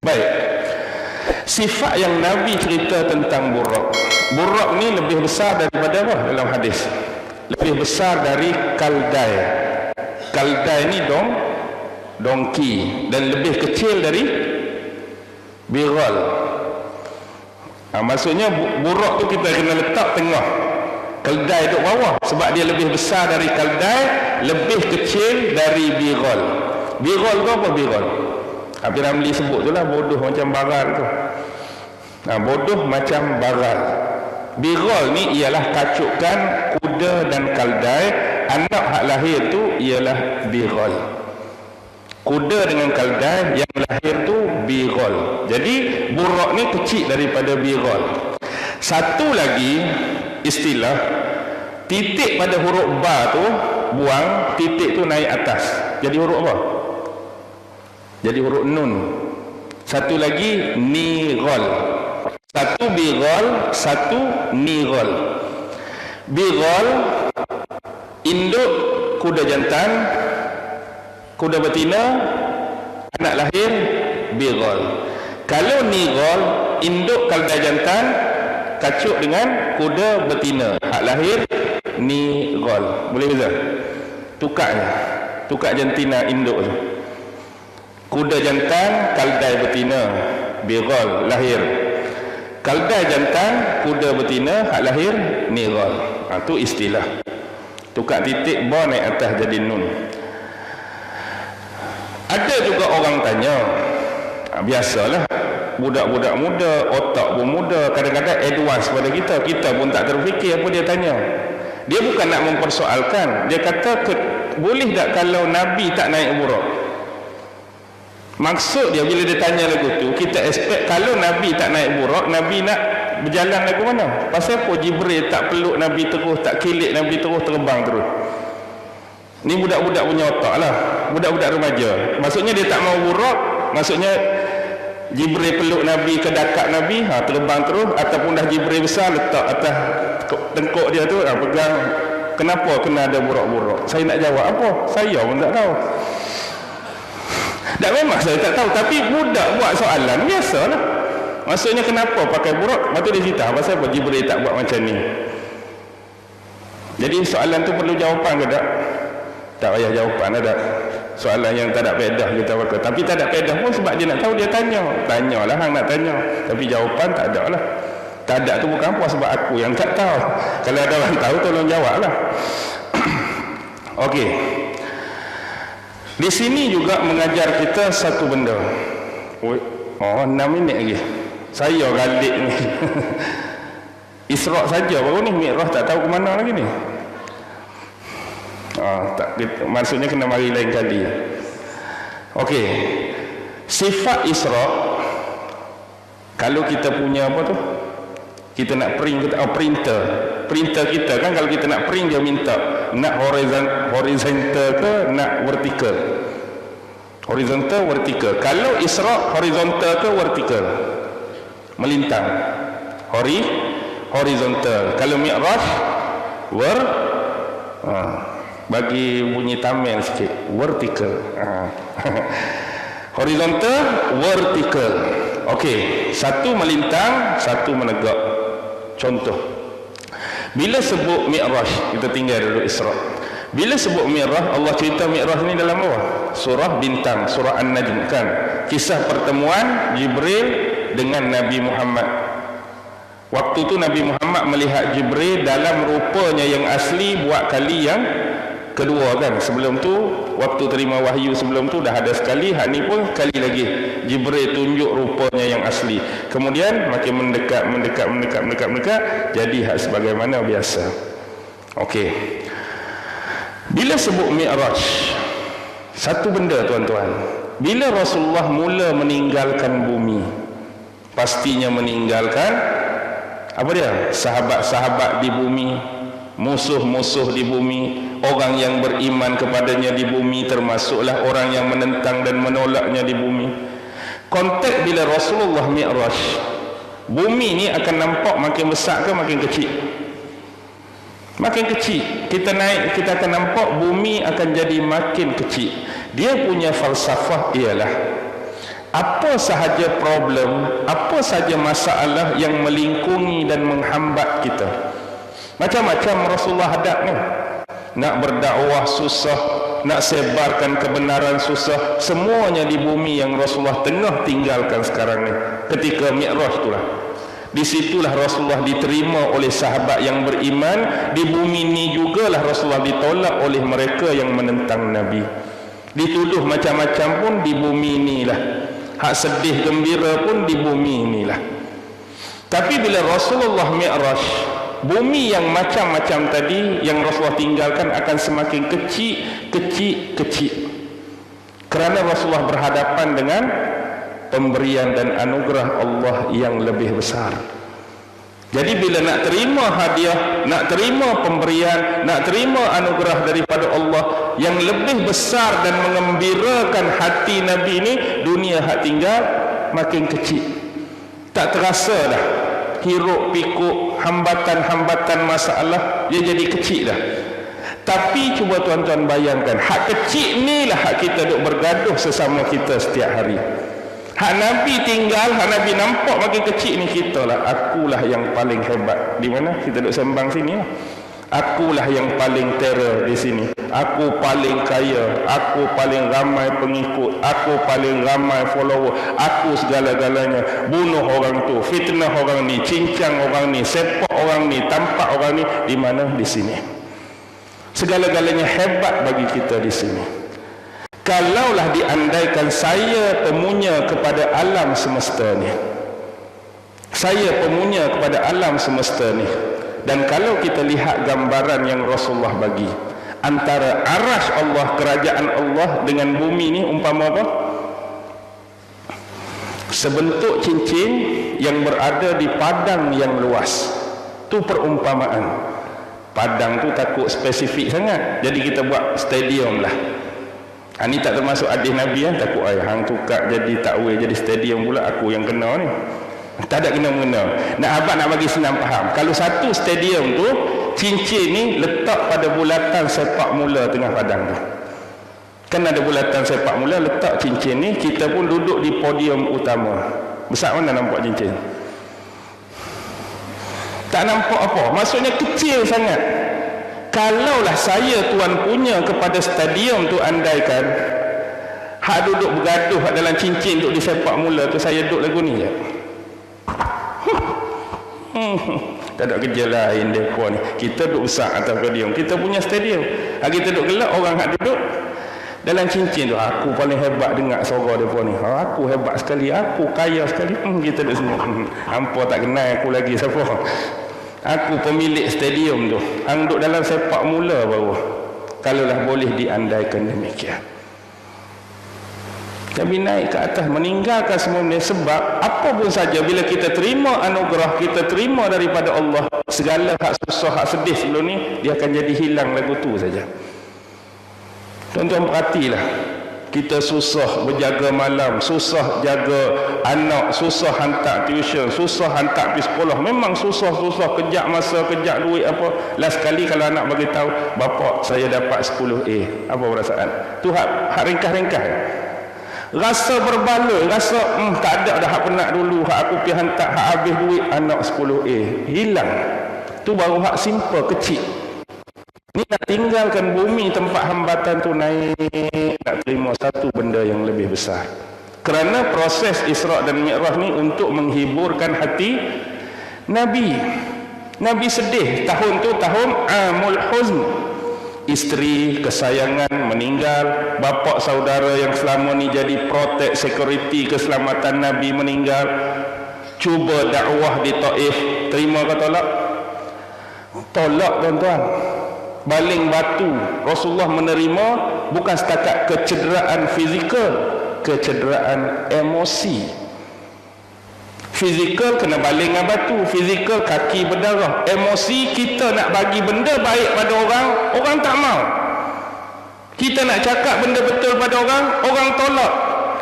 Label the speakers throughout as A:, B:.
A: Baik, sifat yang Nabi cerita tentang Buraq. Buraq ni lebih besar daripada apa dalam hadis? Lebih besar dari Kaldai. Kaldai ni dongki, dan lebih kecil dari Bighal. Maksudnya Buraq tu kita kena letak tengah, Kaldai duduk bawah, sebab dia lebih besar dari Kaldai, lebih kecil dari Bighal. Bighal tu apa Bighal? Habis Ramli sebut tu lah, bodoh macam baral tu. Bodoh macam baral. Bighal ni ialah kacukan kuda dan Kaldai. Anak hak lahir tu ialah Bighal. Kuda dengan Kaldai, yang lahir tu Bighal. Jadi Buraq ni kecil daripada Bighal. Satu lagi istilah, titik pada huruf ba tu buang, titik tu naik atas, jadi huruf apa? Jadi huruf nun. Satu lagi nighal. Satu Bighal, satu nighal. Bighal induk kuda jantan, kuda betina, anak lahir Bighal. Kalau nighal induk Kaldai jantan kacuk dengan kuda betina, hak lahir nighal. Boleh beza? Tukar jantina induk tu. Kuda jantan, Kaldai betina, Bighal lahir. Kaldai jantan, kuda betina, hak lahir nighal. Tu istilah. Tukar titik ba naik atas jadi nun. Ada juga orang tanya, biasalah, budak-budak muda, otak pun muda, kadang-kadang advance pada kita pun tak terfikir apa dia tanya. Dia bukan nak mempersoalkan, dia kata boleh tak kalau Nabi tak naik Buraq? Maksud dia bila dia tanya lagu tu, kita expect kalau Nabi tak naik Buraq, Nabi nak berjalan lagu mana? Pasal apa Jibril tak peluk Nabi terus, tak kilik Nabi terus, terbang terus? Ni budak-budak punya otak lah, budak-budak remaja. Maksudnya dia tak mau Buraq, maksudnya Jibril peluk Nabi, kedakat Nabi, terbang terus, ataupun dah Jibril besar letak atas tengkuk dia tu, pegang. Kenapa kena ada Buraq-Buraq? Saya nak jawab apa? Saya pun tak tahu. Tak, memang saya tak tahu, tapi budak buat soalan biasalah. Maksudnya kenapa pakai Buraq? Lepas tu dia cerita pasal apa Jibril tak buat macam ni. Jadi soalan tu perlu jawapan ke tak? Tak payah jawapan ada. Soalan yang tak ada faedah kita pakai. Tapi tak ada faedah pun sebab dia nak tahu, dia tanya. Tanyalah hang nak tanya. Tapi jawapan tak ada lah. Tak ada tu bukan apa, sebab aku yang tak tahu. Kalau ada orang tahu tolong jawab lah. Okey. Di sini juga mengajar kita satu benda. 6 minit lagi. Saya galik ni. Isra' saja baru ni, Mi'raj tak tahu ke mana lagi ni. Maksudnya kena mari lain kali. Okey. Sifat Isra', kalau kita punya apa tu? Kita nak print, printer kita kan, kalau kita nak print dia minta nak horizontal ke nak vertical. Horizontal, vertical. Kalau Isra' horizontal ke vertical? Melintang. Horizontal. Kalau Mi'raj bagi bunyi tamil sikit, vertical. Horizontal, vertical. Okey, satu melintang, satu menegak. Contoh, bila sebut Mi'raj, kita tinggal dulu Isra'. Bila sebut Mi'raj, Allah cerita Mi'raj ni dalam apa? Surah Bintang, surah An-Najm kan. Kisah pertemuan Jibril dengan Nabi Muhammad. Waktu tu Nabi Muhammad melihat Jibril dalam rupanya yang asli buat kali yang kedua kan. Sebelum tu, waktu terima wahyu sebelum tu dah ada sekali, hak ni pun sekali lagi Jibril tunjuk rupanya yang asli. Kemudian makin mendekat, jadi hak sebagaimana biasa. Okey. Bila sebut Mi'raj, satu benda tuan-tuan, bila Rasulullah mula meninggalkan bumi, pastinya meninggalkan apa dia? Sahabat-sahabat di bumi, musuh-musuh di bumi, orang yang beriman kepadanya di bumi, termasuklah orang yang menentang dan menolaknya di bumi. Konteks bila Rasulullah Mi'raj, bumi ni akan nampak makin besar ke makin kecil? Makin kecil. Kita naik, kita akan nampak bumi akan jadi makin kecil. Dia punya falsafah ialah apa sahaja problem, apa sahaja masalah yang melingkungi dan menghambat kita. Macam-macam Rasulullah hadap ni. Nak berdakwah susah, nak sebarkan kebenaran susah, semuanya di bumi yang Rasulullah tengah tinggalkan sekarang ni. Ketika Mi'raj itulah, di situlah Rasulullah diterima oleh sahabat yang beriman. Di bumi ni jugalah Rasulullah ditolak oleh mereka yang menentang Nabi. Dituduh macam-macam pun di bumi inilah. Hak sedih gembira pun di bumi inilah. Tapi bila Rasulullah Mi'raj, bumi yang macam-macam tadi yang Rasulullah tinggalkan akan semakin kecil. Kerana Rasulullah berhadapan dengan pemberian dan anugerah Allah yang lebih besar. Jadi bila nak terima hadiah, nak terima pemberian, nak terima anugerah daripada Allah yang lebih besar dan mengembirakan hati Nabi ini, dunia hak tinggal makin kecil. Tak terasa dah hiruk pikuk, hambatan-hambatan masalah, dia jadi kecil dah. Tapi cuba tuan-tuan bayangkan, hak kecil ni lah hak kita duk bergaduh sesama kita setiap hari. Hak Nabi tinggal, hak Nabi nampak makin kecil ni, kita lah, akulah yang paling hebat. Di mana? Kita duk sembang sini lah. Akulah yang paling terror di sini. Aku paling kaya, aku paling ramai pengikut, aku paling ramai follower, aku segala-galanya. Bunuh orang tu, fitnah orang ni, cincang orang ni, sepak orang ni, tampak orang ni. Di mana? Di sini. Segala-galanya hebat bagi kita di sini. Kalaulah diandaikan saya pemunya kepada alam semesta ni, saya pemunya kepada alam semesta ni, dan kalau kita lihat gambaran yang Rasulullah bagi antara arasy Allah, kerajaan Allah dengan bumi ni umpama apa? Sebentuk cincin yang berada di padang yang luas. Tu perumpamaan. Padang tu takut spesifik sangat, jadi kita buat stadium lah. Ini tak termasuk hadis Nabi kan, takut hang tukar jadi takwil jadi stadium pula aku yang kena ni. Tak ada kena-mengena. Nak abang nak bagi senang faham, kalau satu stadium tu cincin ni letak pada bulatan sepak mula tengah padang tu. Kan ada bulatan sepak mula, letak cincin ni, kita pun duduk di podium utama. Besar mana nampak cincin? Tak nampak apa, maksudnya kecil sangat. Kalaulah saya tuan punya kepada stadium tu, andaikan hak duduk bergaduh hak dalam cincin duduk di sepak mula tu, saya duduk lagu ni je. Tak ada kerja lain mereka ni. Kita duduk besar atas stadium, kita punya stadium. Kita duduk gelap, orang hak duduk dalam cincin tu, aku paling hebat dengar suara mereka ni. Aku hebat sekali, aku kaya sekali. Kita duduk semua. Hampa tak kenal aku lagi siapa. Aku pemilik stadium tu. Hang duduk dalam sepak mula baru. Kalaulah boleh diandaikan demikian. Tapi naik ke atas, meninggalkan semua ini. Sebab apa pun saja, bila kita terima anugerah, kita terima daripada Allah, segala hak susah, hak sedih sebelum ni, dia akan jadi hilang lagu tu saja. Tuan-tuan perhatilah. Kita susah berjaga malam, susah jaga anak, susah hantar tuition, susah hantar pergi sekolah. Memang susah-susah, kejap masa, kejap duit apa. Last kali kalau anak bagi tahu, bapak saya dapat 10A. Apa perasaan? Tu hak ringkas-ringkas. Rasa berbaloi, rasa tak ada dah hak penat dulu, hak aku pergi hantar, hak habis duit, anak 10A. Hilang. Tu baru hak simple, kecil. Ni nak tinggalkan bumi tempat hambatan tu naik, nak terima satu benda yang lebih besar. Kerana proses Isra' dan Mi'raj ni untuk menghiburkan hati Nabi. Nabi sedih. Tahun tu tahun Amul Huzn. Isteri kesayangan meninggal, bapa saudara yang selama ni jadi protect security keselamatan Nabi meninggal. Cuba dakwah di Taif, terima ke tolak? Tolak tuan-tuan. Baling batu. Rasulullah menerima bukan setakat kecederaan fizikal, kecederaan emosi. Fizikal kena baling dengan batu, fizikal kaki berdarah. Emosi, kita nak bagi benda baik pada orang, orang tak mau. Kita nak cakap benda betul pada orang, orang tolak.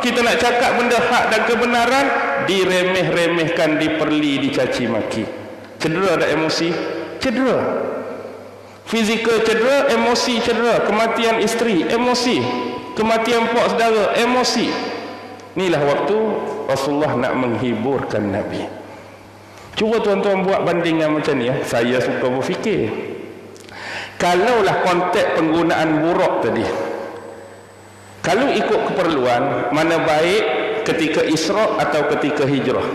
A: Kita nak cakap benda hak dan kebenaran, diremeh-remehkan, diperli, dicaci maki. Cedera tak emosi? Cedera. Fizikal cedera, emosi cedera. Kematian isteri, emosi. Kematian pak saudara, emosi. Inilah waktu Rasulullah nak menghiburkan Nabi. Cuba tuan-tuan buat bandingan macam ni ya. Saya suka berfikir, kalaulah konteks penggunaan buruk tadi, kalau ikut keperluan, mana baik ketika Isra atau ketika hijrah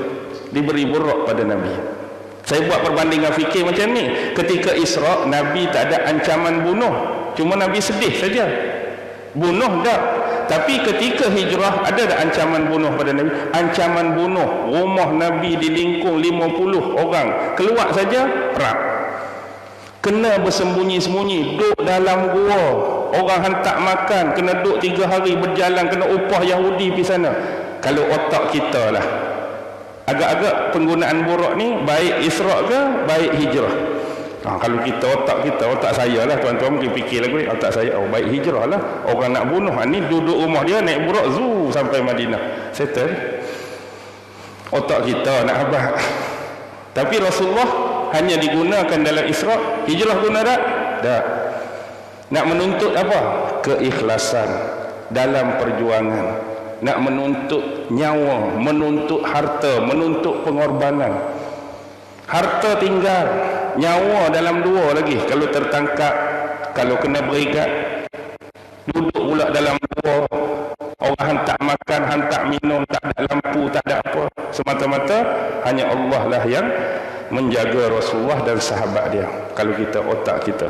A: diberi buruk pada Nabi? Saya buat perbandingan fikir macam ni. Ketika Isra, Nabi tak ada ancaman bunuh, cuma Nabi sedih saja. Bunuh tak. Tapi ketika hijrah, ada tak ancaman bunuh pada Nabi? Ancaman bunuh. Rumah Nabi dilingkung 50 orang, keluar saja perang. Kena bersembunyi-sembunyi, duduk dalam gua, orang hantar makan, kena duduk 3 hari berjalan, kena upah Yahudi pergi sana. Kalau otak kita lah, agak-agak penggunaan buruk ni baik Isra ke baik hijrah? Kalau kita otak saya lah, tuan-tuan mungkin fikir lagu ni, otak saya, baik hijrah lah. Orang nak bunuh, ni duduk rumah dia naik buruk sampai Madinah, settle. Otak kita nak habaq. Tapi Rasulullah hanya digunakan dalam Isra. Hijrah guna tak? Tak. Nak menuntut apa? Keikhlasan dalam perjuangan. Nak menuntut nyawa, menuntut harta, menuntut pengorbanan. Harta tinggal, nyawa dalam 2 lagi. Kalau tertangkap, kalau kena berikat, duduk pula dalam 2. Orang hantar makan, hantar minum, tak ada lampu, tak ada apa. Semata-mata hanya Allah lah yang menjaga Rasulullah dan sahabat dia. Kalau kita otak kita